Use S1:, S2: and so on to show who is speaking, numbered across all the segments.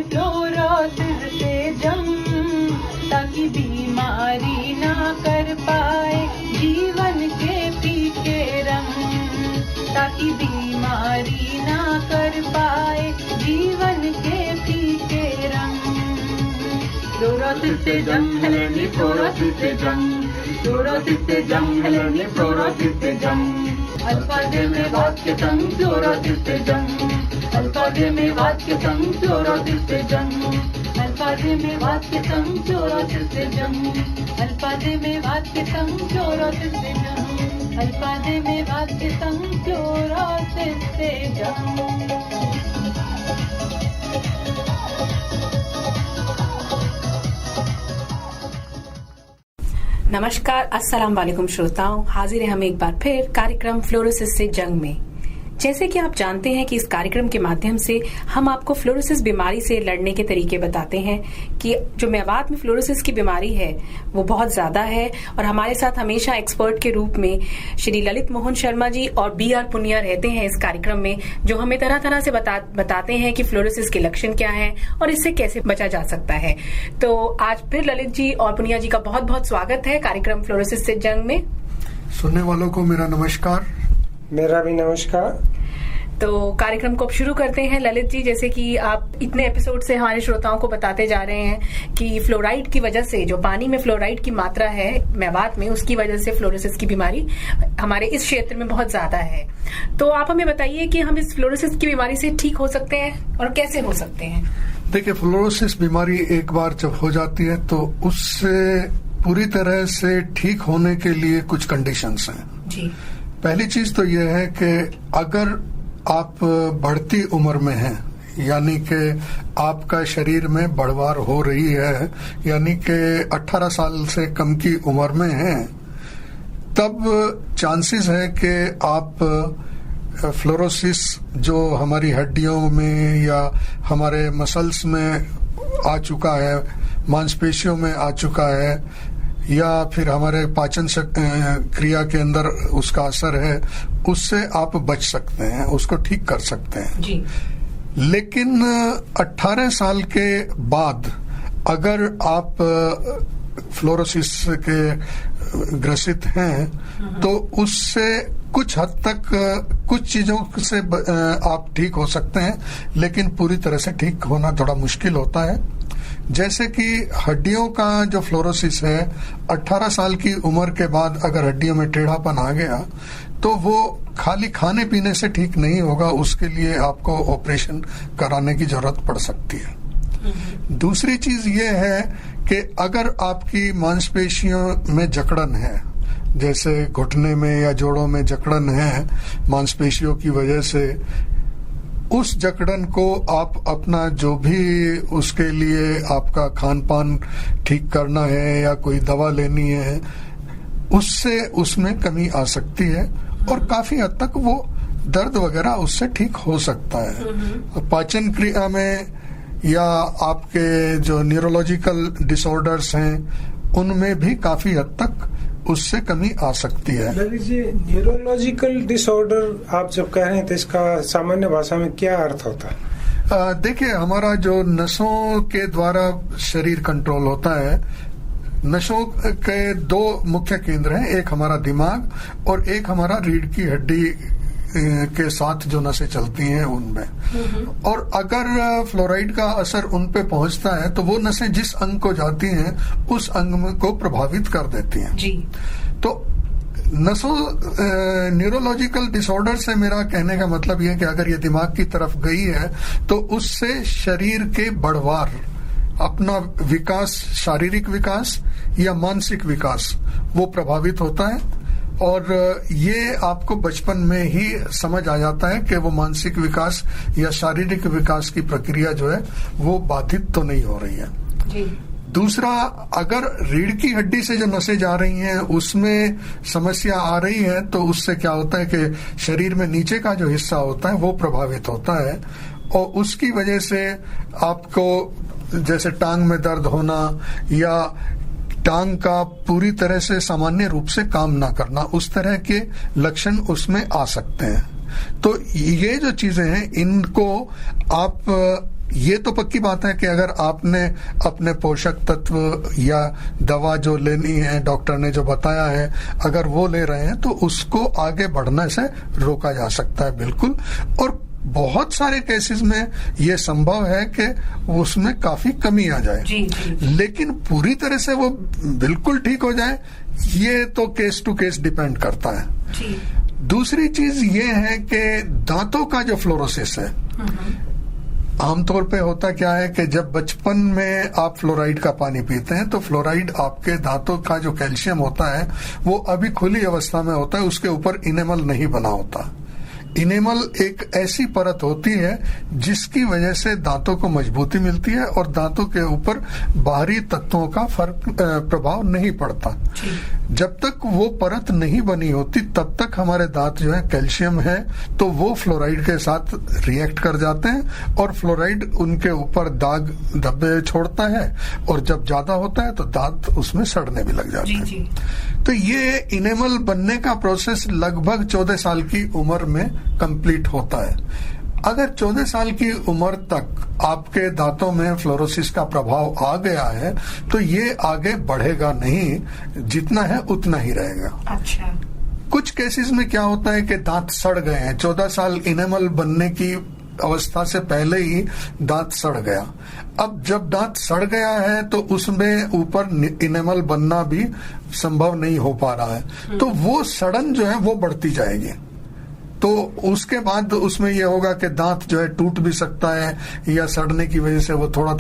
S1: Fluorosis से जंग, ताकि बीमारी ना कर पाए जीवन के फीके रंग, ताकि बीमारी ना कर पाए जीवन के फीके रंग। फ्लोरोसिस से जंग है, फ्लोरोसिस से जंग, फ्लोरोसिस से जंग है, फ्लोरोसिस से जंग। अल्फाजे में वाक्य संग, फ्लोरोसिस से जंग, अल्फाजे में वाक्य संग, फ्लोरोसिस से जंग, अल्फाजे में वाक्य संग, फ्लोरोसिस से जंग, अल्फाजे में वाक्य संग, फ्लोरोसिस से जंग, अल्फाजे में वाक्य संग, फ्लोरोसिस से जंग।
S2: नमस्कार, अस्सलाम वालेकुम श्रोताओं, हाजिर है हम एक बार फिर कार्यक्रम फ्लोरोसिस से जंग में। जैसे कि आप जानते हैं कि इस कार्यक्रम के माध्यम से हम आपको फ्लोरोसिस बीमारी से लड़ने के तरीके बताते हैं कि जो मेवात में फ्लोरोसिस की बीमारी है वो बहुत ज्यादा है। और हमारे साथ हमेशा एक्सपर्ट के रूप में श्री ललित मोहन शर्मा जी और BR पुनिया रहते हैं इस कार्यक्रम में, जो हमें तरह तरह से बताते हैं कि फ्लोरोसिस के लक्षण क्या है और इससे कैसे बचा जा सकता है। तो आज फिर ललित जी और पुनिया जी का बहुत बहुत स्वागत है कार्यक्रम फ्लोरोसिस से जंग में।
S3: सुनने वालों को मेरा नमस्कार।
S4: मेरा भी नमस्कार।
S2: तो कार्यक्रम को अब शुरू करते हैं। ललित जी, जैसे कि आप इतने एपिसोड से हमारे श्रोताओं को बताते जा रहे हैं कि फ्लोराइड की वजह से, जो पानी में फ्लोराइड की मात्रा है मेवात में, उसकी वजह से फ्लोरोसिस की बीमारी हमारे इस क्षेत्र में बहुत ज्यादा है। तो आप हमें बताइए कि हम इस फ्लोरोसिस की बीमारी से ठीक हो सकते हैं और कैसे हो सकते हैं?
S3: देखिए, फ्लोरोसिस बीमारी एक बार जब हो जाती है तो उससे पूरी तरह से ठीक होने के लिए कुछ कंडीशंस हैं
S2: जी।
S3: पहली चीज तो यह है कि अगर आप बढ़ती उम्र में हैं, यानी कि आपका शरीर में बढ़वार हो रही है, यानी कि 18 साल से कम की उम्र में हैं, तब चांसेस है कि आप फ्लोरोसिस जो हमारी हड्डियों में या हमारे मसल्स में आ चुका है, मांसपेशियों में आ चुका है, या फिर हमारे पाचन क्रिया के अंदर उसका असर है, उससे आप बच सकते हैं, उसको ठीक कर सकते हैं
S2: जी।
S3: लेकिन 18 साल के बाद अगर आप फ्लोरोसिस के ग्रसित हैं तो उससे कुछ हद तक कुछ चीजों से आप ठीक हो सकते हैं, लेकिन पूरी तरह से ठीक होना थोड़ा मुश्किल होता है। जैसे कि हड्डियों का जो फ्लोरोसिस है, 18 साल की उम्र के बाद अगर हड्डियों में टेढ़ापन आ गया तो वो खाली खाने पीने से ठीक नहीं होगा, उसके लिए आपको ऑपरेशन कराने की जरूरत पड़ सकती है। दूसरी चीज ये है कि अगर आपकी मांसपेशियों में जकड़न है, जैसे घुटने में या जोड़ों में जकड़न है मांसपेशियों की वजह से, उस जकड़न को आप अपना जो भी उसके लिए आपका खान पान ठीक करना है या कोई दवा लेनी है, उससे उसमें कमी आ सकती है और काफी हद तक वो दर्द वगैरह उससे ठीक हो सकता है। पाचन क्रिया में या आपके जो न्यूरोलॉजिकल डिसऑर्डर्स हैं उनमें भी काफी हद तक उससे कमी आ सकती है।
S4: ललित जी, न्यूरोलॉजिकल डिसऑर्डर आप जब कह रहे हैं तो इसका सामान्य भाषा में क्या अर्थ होता है?
S3: देखिए, हमारा जो नसों के द्वारा शरीर कंट्रोल होता है, नसों के दो मुख्य केंद्र हैं, एक हमारा दिमाग और एक हमारा रीढ़ की हड्डी के साथ जो नसें चलती हैं उनमें। और अगर फ्लोराइड का असर उन पे पहुंचता है तो वो नसें जिस अंग को जाती हैं उस अंग को प्रभावित कर देती हैं
S2: जी।
S3: तो नसों न्यूरोलॉजिकल डिसऑर्डर से मेरा कहने का मतलब यह है कि अगर ये दिमाग की तरफ गई है तो उससे शरीर के बढ़वार, अपना विकास, शारीरिक विकास या मानसिक विकास, वो प्रभावित होता है। और ये आपको बचपन में ही समझ आ जाता है कि वो मानसिक विकास या शारीरिक विकास की प्रक्रिया जो है वो बाधित तो नहीं हो रही है
S2: जी।
S3: दूसरा, अगर रीढ़ की हड्डी से जो नसें जा रही हैं उसमें समस्या आ रही है तो उससे क्या होता है कि शरीर में नीचे का जो हिस्सा होता है वो प्रभावित होता है और उसकी वजह से आपको जैसे टांग में दर्द होना या टांग का पूरी तरह से सामान्य रूप से काम ना करना, उस तरह के लक्षण उसमें आ सकते हैं। तो ये जो चीजें हैं इनको आप ये तो पक्की बात है कि अगर आपने अपने पोषक तत्व या दवा जो लेनी है, डॉक्टर ने जो बताया है, अगर वो ले रहे हैं तो उसको आगे बढ़ने से रोका जा सकता है, बिल्कुल। और बहुत सारे केसेस में ये संभव है कि उसमें काफी कमी आ जाए,
S2: जी।
S3: लेकिन पूरी तरह से वो बिल्कुल ठीक हो जाए, ये तो केस टू केस डिपेंड करता है
S2: जी।
S3: दूसरी चीज ये है कि दांतों का जो फ्लोरोसिस है, आमतौर पे होता क्या है कि जब बचपन में आप फ्लोराइड का पानी पीते हैं तो फ्लोराइड आपके दांतों का जो कैल्शियम होता है वो अभी खुली अवस्था में होता है, उसके ऊपर इनेमल नहीं बना होता। इनेमल एक ऐसी परत होती है जिसकी वजह से दांतों को मजबूती मिलती है और दांतों के ऊपर बाहरी तत्वों का प्रभाव नहीं पड़ता। जब तक वो परत नहीं बनी होती तब तक हमारे दांत जो है, कैल्शियम है तो वो फ्लोराइड के साथ रिएक्ट कर जाते हैं और फ्लोराइड उनके ऊपर दाग धब्बे छोड़ता है, और जब ज्यादा होता है तो दांत उसमें सड़ने भी लग जाते हैं। तो ये इनेमल बनने का प्रोसेस लगभग 14 साल की उम्र में कंप्लीट होता है। अगर 14 साल की उम्र तक आपके दांतों में फ्लोरोसिस का प्रभाव आ गया है तो ये आगे बढ़ेगा नहीं, जितना है उतना ही रहेगा।
S2: अच्छा।
S3: कुछ केसेस में क्या होता है कि दांत सड़ गए हैं, 14 साल इनेमल बनने की अवस्था से पहले ही दांत सड़ गया। अब जब दांत सड़ गया है तो उसमें ऊपर इनेमल बनना भी संभव नहीं हो पा रहा है, तो वो सड़न जो है वो बढ़ती जाएगी। तो उसके बाद उसमें यह होगा कि दांत जो है टूट भी सकता है या सड़ने की वजह से वो थोड़ा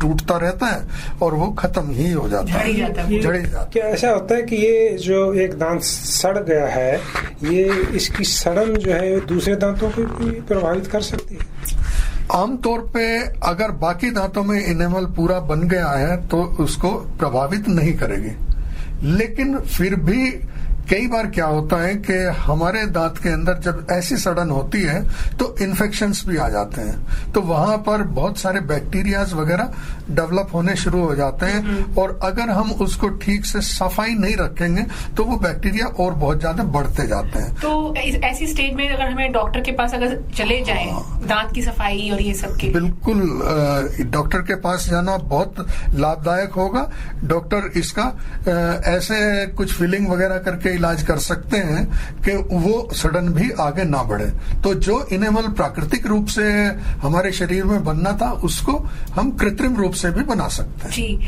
S3: टूटता रहता है और वो खत्म ही हो जाता है, झड़ जाता है।
S4: क्या ऐसा होता है कि ये जो एक दांत सड़ गया है, ये इसकी सड़न जो है दूसरे दांतों को भी प्रभावित कर सकती है?
S3: आमतौर पे अगर बाकी दांतों में इनेमल पूरा बन गया है तो उसको प्रभावित नहीं करेगी, लेकिन फिर भी कई बार क्या होता है कि हमारे दांत के अंदर जब ऐसी सड़न होती है तो इन्फेक्शंस भी आ जाते हैं, तो वहां पर बहुत सारे बैक्टीरियाज वगैरह डेवलप होने शुरू हो जाते हैं, और अगर हम उसको ठीक से सफाई नहीं रखेंगे तो वो बैक्टीरिया और बहुत ज्यादा बढ़ते जाते हैं।
S2: तो ऐसी स्टेज में अगर हमें डॉक्टर के पास अगर चले जाएं, दांत की सफाई और ये सब के, बिल्कुल
S3: डॉक्टर के पास जाना बहुत लाभदायक होगा। डॉक्टर इसका ऐसे कुछ फिलिंग वगैरह करके इलाज कर सकते हैं कि वो सडन भी आगे ना बढ़े। तो जो इनेमल प्राकृतिक रूप से हमारे शरीर में बनना था उसको हम कृत्रिम रूप से भी बना सकते हैं।
S2: जी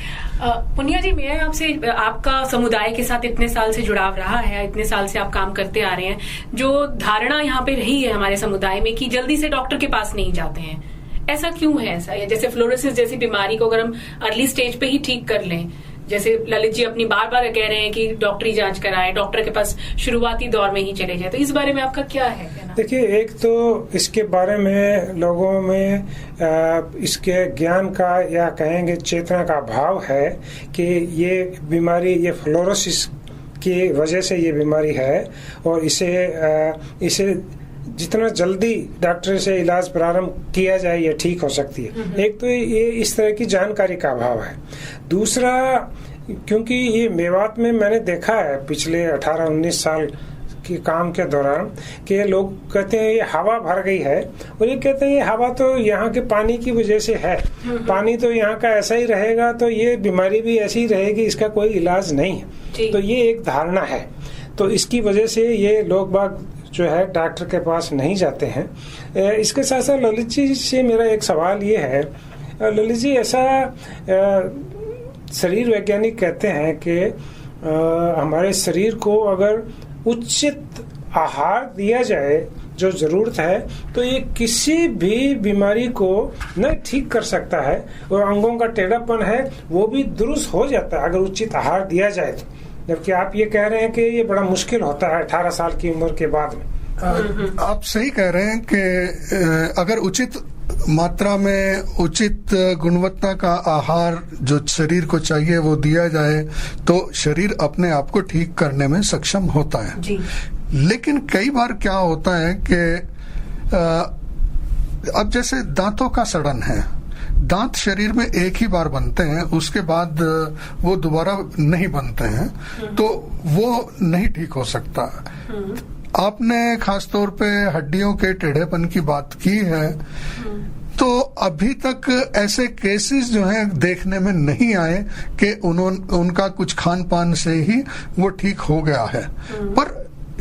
S2: पुनिया जी, मैं आपसे, आपका समुदाय के साथ इतने साल से जुड़ाव रहा है, इतने साल से आप काम करते आ रहे हैं, जो धारणा यहाँ पे रही है हमारे समुदाय में कि जल्दी से डॉक्टर के पास नहीं जाते हैं, ऐसा क्यों है? ऐसा, या जैसे फ्लोरोसिस जैसी बीमारी को अगर हम अर्ली स्टेज पे ही ठीक कर लें, जैसे ललित जी अपनी बार बार कह रहे हैं कि डॉक्टरी जांच कराएं, डॉक्टर के पास शुरुआती दौर में ही चले जाए, तो इस बारे में आपका क्या है कहना?
S4: देखिए, एक तो इसके बारे में लोगों में इसके ज्ञान का या कहेंगे चेतना का अभाव है कि ये बीमारी, ये फ्लोरोसिस की वजह से ये बीमारी है, और इसे जितना जल्दी डॉक्टर से इलाज प्रारंभ किया जाए ये ठीक हो सकती है। एक तो ये इस तरह की जानकारी का अभाव है। दूसरा, क्योंकि ये मेवात में मैंने देखा है पिछले 18-19 साल के काम के दौरान कि लोग कहते हैं ये हवा भर गई है, और ये कहते हैं ये हवा तो यहाँ के पानी की वजह से है, पानी तो यहाँ का ऐसा ही रहेगा तो ये बीमारी भी ऐसी ही रहेगी, इसका कोई इलाज नहीं है। तो ये एक धारणा है, तो इसकी वजह से ये लोग बाग जो है डॉक्टर के पास नहीं जाते हैं। इसके साथ साथ ललित जी से मेरा एक सवाल ये है, ललित जी, ऐसा शरीर वैज्ञानिक कहते हैं कि हमारे शरीर को अगर उचित आहार दिया जाए जो जरूरत है तो ये किसी भी बीमारी को न ठीक कर सकता है, और अंगों का टेढ़ापन है वो भी दुरुस्त हो जाता है अगर उचित आहार दिया जाए तो। जबकि आप ये कह रहे हैं कि ये बड़ा मुश्किल होता है 18 साल की उम्र के बाद में।
S3: आप सही कह रहे हैं कि अगर उचित मात्रा में उचित गुणवत्ता का आहार जो शरीर को चाहिए वो दिया जाए तो शरीर अपने आप को ठीक करने में सक्षम होता है जी। लेकिन कई बार क्या होता है कि अब जैसे दांतों का सड़न है, दांत शरीर में एक ही बार बनते हैं, उसके बाद वो दोबारा नहीं बनते हैं, तो वो नहीं ठीक हो सकता। आपने खासतौर पे हड्डियों के टेढ़ेपन की बात की है, तो अभी तक ऐसे केसेस जो हैं देखने में नहीं आए कि उनका कुछ खान पान से ही वो ठीक हो गया है, पर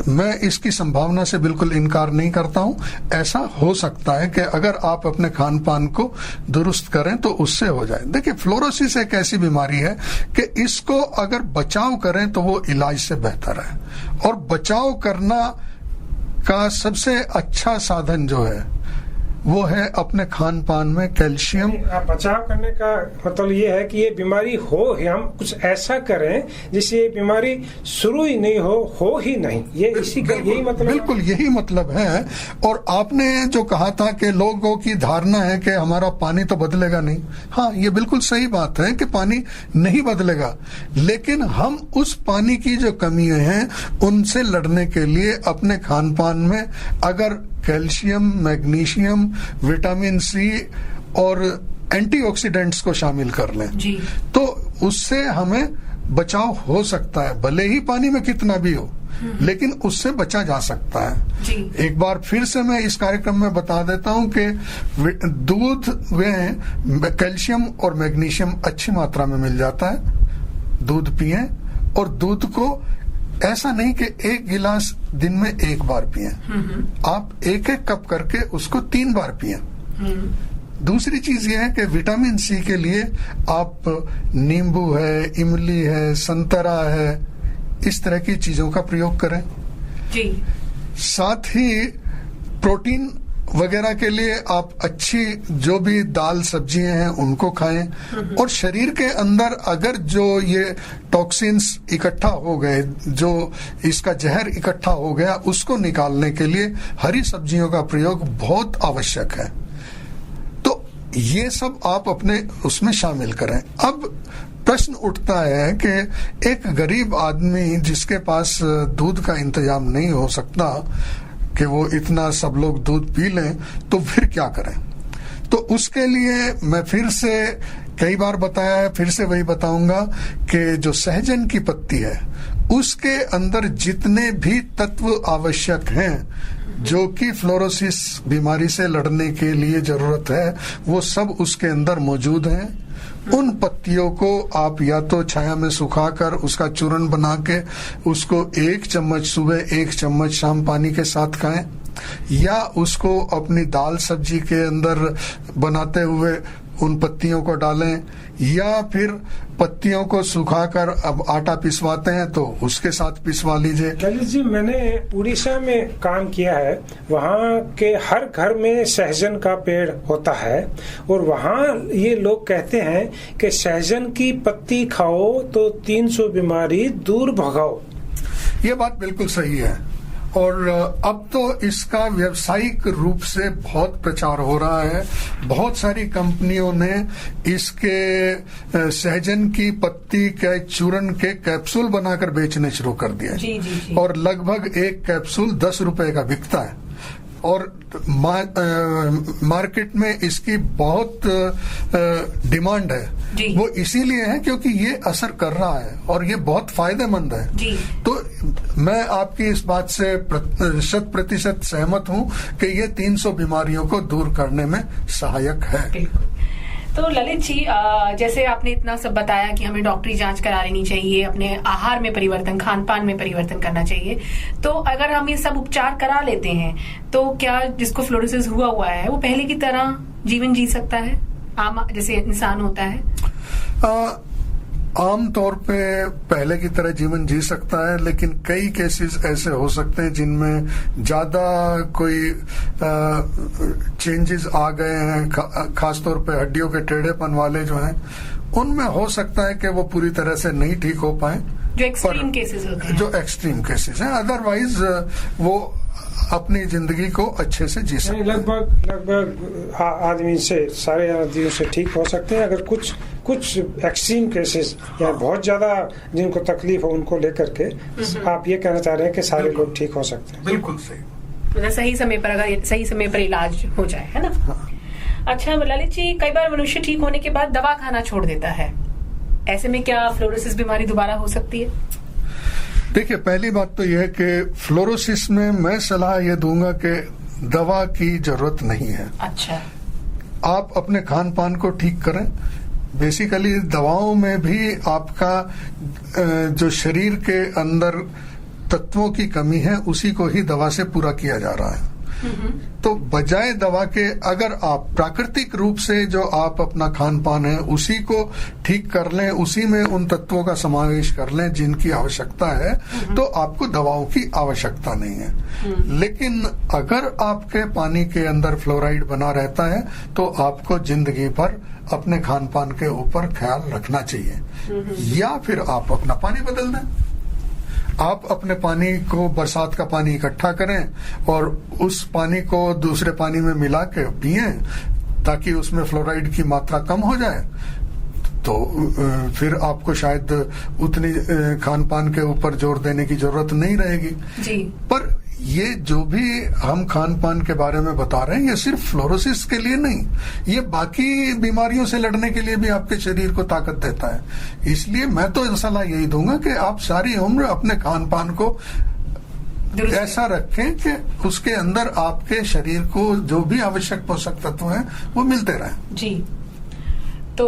S3: मैं इसकी संभावना से बिल्कुल इनकार नहीं करता हूं। ऐसा हो सकता है कि अगर आप अपने खान पान को दुरुस्त करें तो उससे हो जाए। देखिए, फ्लोरोसिस एक ऐसी बीमारी है कि इसको अगर बचाव करें तो वो इलाज से बेहतर है, और बचाव करना का सबसे अच्छा साधन जो है वो है अपने खान पान में कैल्शियम।
S4: बचाव करने का मतलब ये है कि ये बीमारी हो, हम कुछ ऐसा करें जिससे ये बीमारी शुरू ही नहीं हो ही नहीं, ये इसी का यही मतलब।
S3: बिल्कुल यही मतलब है। और आपने जो कहा था कि लोगों की धारणा है कि हमारा पानी तो बदलेगा नहीं, हाँ ये बिल्कुल सही बात है कि पानी नहीं बदलेगा, लेकिन हम उस पानी की जो कमियां हैं उनसे लड़ने के लिए अपने खान पान में अगर कैल्शियम, मैग्नीशियम, विटामिन सी और एंटीऑक्सीडेंट्स को शामिल कर लें
S2: जी,
S3: तो उससे हमें बचाव हो सकता है। भले ही पानी में कितना भी हो, लेकिन उससे बचा जा सकता है
S2: जी।
S3: एक बार फिर से मैं इस कार्यक्रम में बता देता हूं कि दूध में कैल्शियम और मैग्नीशियम अच्छी मात्रा में मिल जाता है। दूध पिएं, और दूध को ऐसा नहीं कि एक गिलास दिन में एक बार पिएं, आप एक एक कप करके उसको 3 बार पिएं। दूसरी चीज ये है कि विटामिन सी के लिए आप नींबू है, इमली है, संतरा है, इस तरह की चीजों का प्रयोग करें
S2: जी।
S3: साथ ही प्रोटीन वगैरह के लिए आप अच्छी जो भी दाल सब्जियां हैं उनको खाएं, और शरीर के अंदर अगर जो ये टॉक्सिन्स इकट्ठा हो गए, जो इसका जहर इकट्ठा हो गया, उसको निकालने के लिए हरी सब्जियों का प्रयोग बहुत आवश्यक है। तो ये सब आप अपने उसमें शामिल करें। अब प्रश्न उठता है कि एक गरीब आदमी जिसके पास दूध का इंतजाम नहीं हो सकता कि वो इतना सब लोग दूध पी लें, तो फिर क्या करें? तो उसके लिए मैं फिर से कई बार बताया है, फिर से वही बताऊंगा कि जो सहजन की पत्ती है उसके अंदर जितने भी तत्व आवश्यक हैं जो कि फ्लोरोसिस बीमारी से लड़ने के लिए जरूरत है, वो सब उसके अंदर मौजूद हैं। उन पत्तियों को आप या तो छाया में सुखाकर उसका चूर्ण बना के उसको 1 चम्मच सुबह 1 चम्मच शाम पानी के साथ खाएं, या उसको अपनी दाल सब्जी के अंदर बनाते हुए उन पत्तियों को डालें, या फिर पत्तियों को सुखाकर अब आटा पिसवाते हैं तो उसके साथ पिसवा लीजिए।
S4: ललित जी, मैंने उड़ीसा में काम किया है, वहाँ के हर घर में सहजन का पेड़ होता है, और वहाँ ये लोग कहते हैं कि सहजन की पत्ती खाओ तो 300 बीमारी दूर भगाओ।
S3: ये बात बिल्कुल सही है, और अब तो इसका व्यावसायिक रूप से बहुत प्रचार हो रहा है। बहुत सारी कंपनियों ने इसके सहजन की पत्ती के चूर्ण के कैप्सूल बनाकर बेचने शुरू कर दिया है।
S2: जी, जी, जी।
S3: और लगभग एक कैप्सूल 10 रुपए का बिकता है, और मार्केट में इसकी बहुत डिमांड है। वो इसीलिए है क्योंकि ये असर कर रहा है और ये बहुत फायदेमंद है
S2: जी।
S3: तो मैं आपकी इस बात से 100% सहमत हूँ कि ये 300 बीमारियों को दूर करने में सहायक है।
S2: तो ललित जी, जैसे आपने इतना सब बताया कि हमें डॉक्टरी जांच करा लेनी चाहिए, अपने आहार में परिवर्तन, खान पान में परिवर्तन करना चाहिए, तो अगर हम ये सब उपचार करा लेते हैं तो क्या जिसको फ्लोरोसिस हुआ है वो पहले की तरह जीवन जी सकता है, आम जैसे इंसान होता है?
S3: आम तौर पे पहले की तरह जीवन जी सकता है, लेकिन कई केसेस ऐसे हो सकते हैं जिनमें ज्यादा कोई चेंजेस आ गए हैं, खासतौर पे हड्डियों के टेढ़ेपन वाले जो हैं, उनमें हो सकता है कि वो पूरी तरह से नहीं ठीक हो पाए,
S2: जो एक्सट्रीम केसेस होते हैं।
S3: जो एक्सट्रीम केसेस हैं, अदरवाइज वो अपनी जिंदगी को अच्छे से जी सकते हैं।
S4: लगभग आदमी से सारे आदमियों से ठीक हो सकते हैं। अगर कुछ एक्सट्रीम केसेस या बहुत ज्यादा जिनको तकलीफ हो उनको लेकर के आप ये कहना चाह रहे हैं कि सारे लोग ठीक हो सकते हैं।
S3: बिल्कुल सही,
S2: मतलब सही समय पर, अगर सही समय पर इलाज हो जाए, है ना?
S3: हाँ।
S2: अच्छा ललित जी, कई बार मनुष्य ठीक होने के बाद दवा खाना छोड़ देता है, ऐसे में क्या फ्लोरोसिस बीमारी दोबारा हो सकती है?
S3: देखिए, पहली बात तो यह है कि फ्लोरोसिस में मैं सलाह ये दूंगा कि दवा की जरूरत नहीं है।
S2: अच्छा।
S3: आप अपने खान पान को ठीक करें। बेसिकली दवाओं में भी आपका जो शरीर के अंदर तत्वों की कमी है उसी को ही दवा से पूरा किया जा रहा है। तो बजाय दवा के अगर आप प्राकृतिक रूप से जो आप अपना खान पान है उसी को ठीक कर लें, उसी में उन तत्वों का समावेश कर लें जिनकी आवश्यकता है, तो आपको दवाओं की आवश्यकता नहीं है। लेकिन अगर आपके पानी के अंदर फ्लोराइड बना रहता है तो आपको जिंदगी भर अपने खान पान के ऊपर ख्याल रखना चाहिए, या फिर आप अपना पानी बदल दें। आप अपने पानी को, बरसात का पानी इकट्ठा करें और उस पानी को दूसरे पानी में मिला के पिएं ताकि उसमें फ्लोराइड की मात्रा कम हो जाए, तो फिर आपको शायद उतनी खान पान के ऊपर जोर देने की जरूरत नहीं रहेगी
S2: जी।
S3: पर ये जो भी हम खान पान के बारे में बता रहे हैं ये सिर्फ फ्लोरोसिस के लिए नहीं, ये बाकी बीमारियों से लड़ने के लिए भी आपके शरीर को ताकत देता है। इसलिए मैं तो सलाह यही दूंगा कि आप सारी उम्र अपने खान पान को ऐसा रखें कि उसके अंदर आपके शरीर को जो भी आवश्यक पोषक तत्व हैं वो मिलते रहें।
S2: जी, तो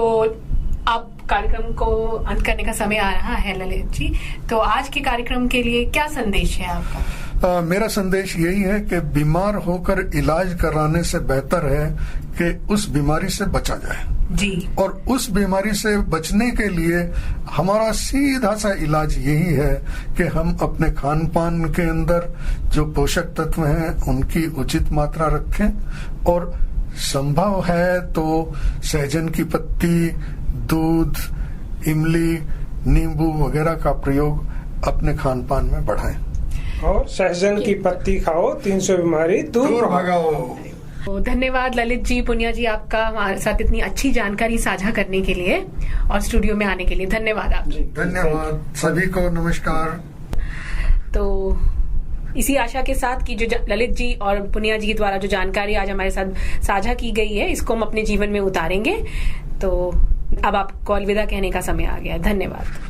S2: अब कार्यक्रम को अंत करने का समय आ रहा है ललित जी, तो आज के कार्यक्रम के लिए क्या संदेश है आपका?
S3: मेरा संदेश यही है कि बीमार होकर इलाज कराने से बेहतर है कि उस बीमारी से बचा जाए
S2: जी।
S3: और उस बीमारी से बचने के लिए हमारा सीधा सा इलाज यही है कि हम अपने खान पान के अंदर जो पोषक तत्व हैं उनकी उचित मात्रा रखें, और संभव है तो सहजन की पत्ती, दूध, इमली, नींबू वगैरह का प्रयोग अपने खान पान में बढ़ाएं।
S4: और सहजन की पत्ती खाओ, 300 बीमारी दूर
S3: भगाओ।
S2: तो धन्यवाद ललित जी, पुनिया जी, आपका हमारे साथ इतनी अच्छी जानकारी साझा करने के लिए और स्टूडियो में आने के लिए धन्यवाद आप।
S3: धन्यवाद सभी को, नमस्कार।
S2: तो इसी आशा के साथ कि जो ललित जी और पुनिया जी द्वारा जो जानकारी आज हमारे साथ साझा की गई है इसको हम अपने जीवन में उतारेंगे। तो अब आपको अलविदा कहने का समय आ गया है। धन्यवाद।